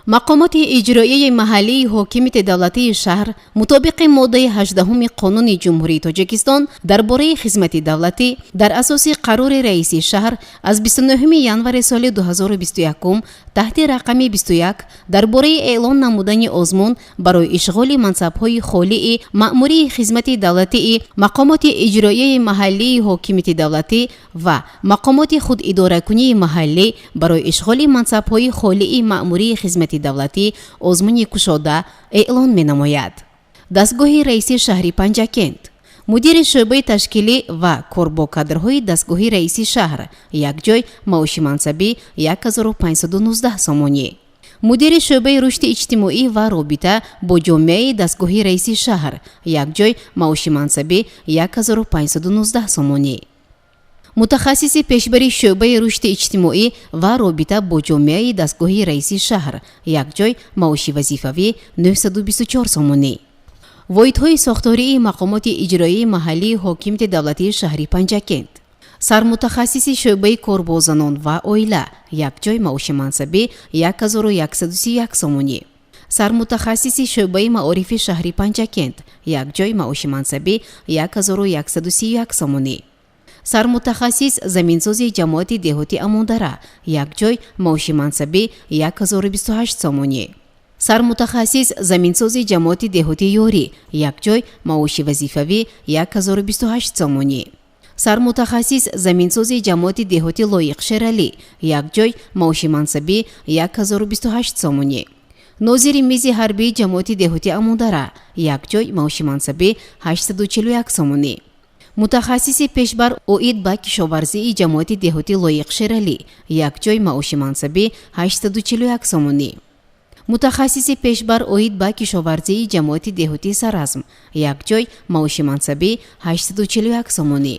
مقامات اجرایی محلی حاکمیت دولتی شهر مطابق ماده 18 قانون جمهوری تاجیکستان درباره خدمت دولتی در اساس قرار رئیس شهر از 29 ینور سال 2021 تحت رقم 21 درباره اعلان نمودن آزمون برای اشغال منصب‌های خالی مأموری خدمت دولتی مقامات اجرایی محلی حاکمیت دولتی و مقامات خود اداره کنی محلی برای اشغال منصب‌های خالی مأموری خدمت دولتی آزمون کشاده اعلان می‌نماید. دستگاه رئیس شهری پنجکند، مدیر شعبه تشکیلی و کار با کادرهای دستگاه رئیس شهر یک جای معاش منصبی 1519 سامانی. مدیر شعبه رشد اجتماعی و رابطه با جامعه دستگاه رئیس شهر یک جای معاش منصبی 1519 سامانی. متخصص پیشبری شعبه رشد اجتماعی و رابطه با جامعه دستگاه رئیس شهر یک جای معاش وظیفوی 924 سامانی. واحدهای ساختاری مقامات اجرایی محلی حاکمیت دولتی شهری پنجکند، سرمتخصص شعبه کار با زنان و عائله یک جای معاش منصبی 1131 سامانی. سرمتخصص شعبه معارف شهری پنجکند یک جای معاش منصبی 1131 سامانی. سرمتخصص زمینسازی جماعت دهاتی اماندره یک جای معاش منصبی 1028 سامانی. سرمتخصص زمینسازی جماعت دهاتی یاری یک جای معاش وظیفوی 1028 سامانی. سرمتخصص زمینسازی جماعت دهاتی لایق شرالی یک جای معاش منصبی 1028 سامانی. ناظر میز حربی جماعت دهاتی اماندره یک جای معاش منصبی 841 سامانی. متخصص پیشبر اوید با کشاورزی جماعت دهاتی لایق شرالی یک جای معاش منصبی 841 سامانی. متخصص پیشبر اوید با کشاورزی جماعت دهاتی سرازم یک جای معاش منصبی 841 سامانی.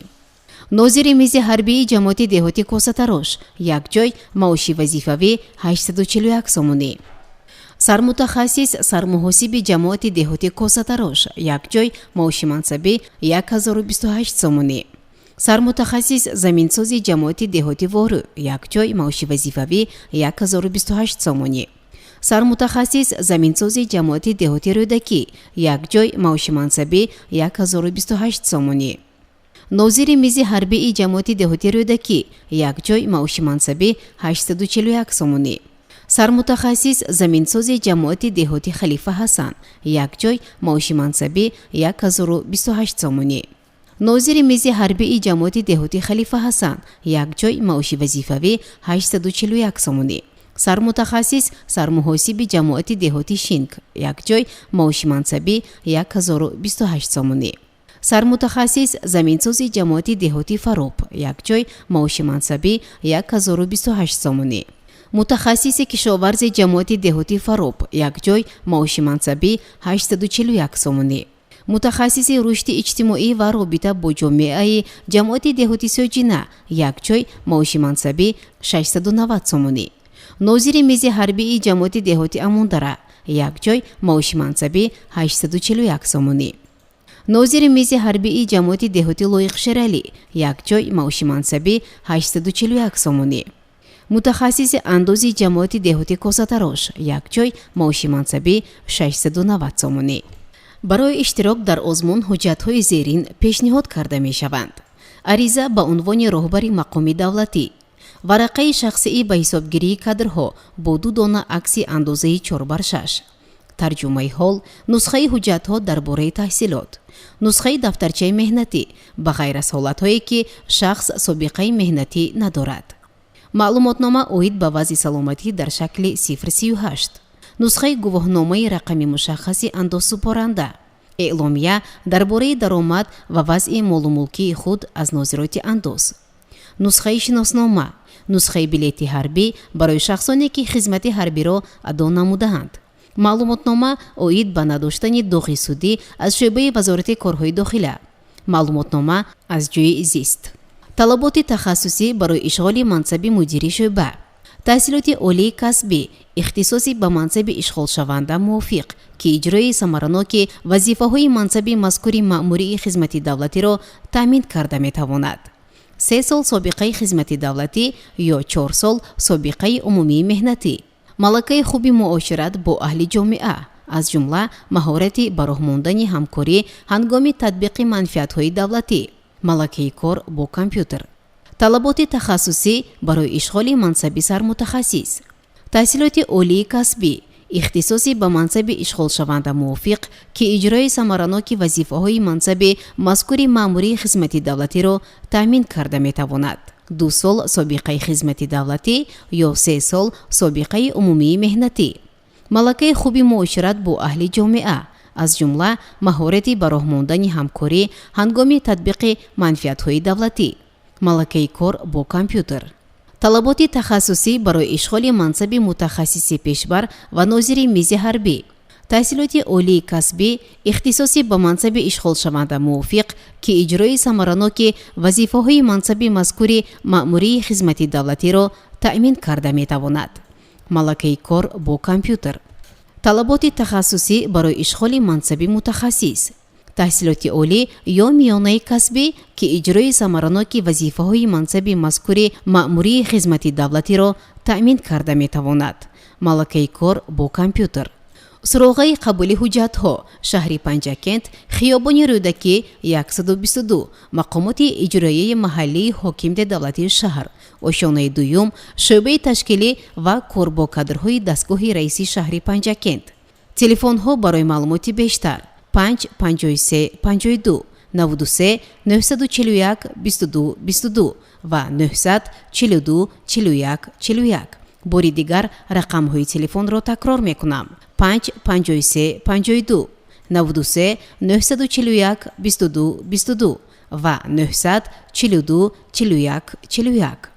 ناظر میز حربی جماعت دهاتی کوساتراش یک جای معاش وظیفوی 841 سامانی. سرمتخصص سرمحاسب جماعت دهاتی کوساتراش یک جای معاش منصبی 1028 سامانی. سرمتخصص زمینسازی جماعت دهاتی وارو یک جای معاش وظیفوی 1028 سامانی. سرمتخصص زمینسازی جماعت دهاتی رودکی یک جای معاش منصبی 1028 سامانی. ناظر میز حربی جماعت دهاتی رودکی یک جای معاش منصبی 841 سامانی. سرمتخصص زمینسازی جماعت دهاتی خلیفه حسن یک جای معاش منصبی 1028 سامانی. ناظر میز حربی جماعت دهاتی خلیفه حسن یک جای معاش وظیفوی 841 سامانی. سرمتخصص سرمحاسب جماعت دهاتی شینک یک جای معاش منصبی 1028 سامانی. سرمتخصص زمینسازی جماعت دهاتی فروب یک جای معاش منصبی 1028 سامانی. متخصص کشاورزی جماعت دهاتی فروب یک جای معاش منصبی 841 سامانی. متخصص رشد اجتماعی و رابطه با جامعه جماعت دهاتی سوجینه یک جای معاش منصبی 690 سامانی. ناظر میز حربی جماعت دهاتی اماندره یک جای معاش منصبی 841 سامانی. ناظر میز حربی جماعت دهاتی لایق شرالی یک جای معاش منصبی 841 سامانی. متخصص اندازی جماعت دهاتی کوساتراش یک جای معاش منصبی 690 سامانی. برای اشتراک در آزمون حجت‌های زیرین پیشنهاد کرده می شوند. عریضه با عنوان راهبر مقامی دولتی، ورقه شخصی به حسابگیری کادرها با 2 دانه عکس اندازه 4x6، ترجمه حال، نسخه حجت‌ها درباره تحصیلات، نسخه دفترچه مهنتی به غیر از حالت‌هایی که شخص سابقه مهنتی ندارد. معلوماتنامه اوید به وضع سلامتی در شکل 038، نسخه گواهنامه رقم مشخص انداز سپارنده، اعلامیه درباره درآمد و وضع مال و ملکی خود از ناظرات انداز، نسخه شناسنامه، نسخه بلیط حربی برای شخصانی که خدمت حربی را ادا نموده‌اند. معلوماتنامه اوید به نداشتن داغ سودی از شعبه وزارت کارهای داخله. معلوماتنامه از جوی زیست. طلبات تخصصی برای اشغال منصب مدیری شعبه، تحصیلات عالی کسبی، اختصاصی به منصب اشغال شونده موافق که اجرای ثمرناک وظیفه‌های منصب مذکور مأموری خدمت دولتی را تامین کرده می‌تواند. 3 سال سابقه خدمت دولتی یا 4 سال سابقه عمومی مهنتی. малакаи хуби муошират бо аҳли ҷомеа, аз ҷумла маҳорати бароҳмондани ҳамкорӣ ҳангоми татбиқи манфиатҳои давлатӣ, малакаи кор бо компютер, талаботи тахассусӣ барои ишғоли мансаби сармутахассис, таҳсилоти олии касбӣ, ихтисоси ба мансаби ишғолшаванда мувофиқ ки иҷрои самараноки вазифаҳои мансаби мазкури маъмурии хизмати давлатиро таъмин карда метавонад. 2 сол собиқаи хизмати давлатӣ ё 3 сол собиқаи умумии меҳнатӣ. малакаи хуби муошират бо аҳли ҷомеа, аз ҷумла маҳорати ба роҳ мондани ҳамкорӣ ҳангоми татбиқи манфиатҳои давлатӣ, малакаи кор бо компютер, талаботи тахассусӣ барои ишғоли мансаби мутахассиси пешбар ва нозири мизи ҳарбӣ, таҳсилоти олии касбӣ, ихтисоси ба мансаби ишғолшаванда мувофиқ ки иҷрои самараноки вазифаҳои мансаби мазкури маъмурии хизмати давлатиро таъмин карда метавонад, малакаи кор бо компютер, талаботи тахассусӣ барои ишғоли мансаби мутахассис, таҳсилоти олӣ ё миёнаи касбӣ ки иҷрои самараноки вазифаҳои мансаби мазкури маъмурии хизмати давлатиро таъмин карда метавонад, малакаи кор бо компютер. суроғаи қабули ҳуҷҷатҳо, шаҳри Панҷакент, хиёбони Рӯдакӣ 122, мақомоти иҷроияи маҳаллии ҳокимияти давлатии шаҳр, ошонаи дуюм, шӯъбаи ташкилӣ ва кор бо кадрҳои дастгоҳи раиси шаҳри Панҷакент. телефонҳо барои маълумоти бештар 5 53 52 93 941 22 22 ва 900 42 41 41. бори дигар рақамҳои телефонро такрор мекунам: 5 53 52 93 941 22 22 ва 900 42 41 41.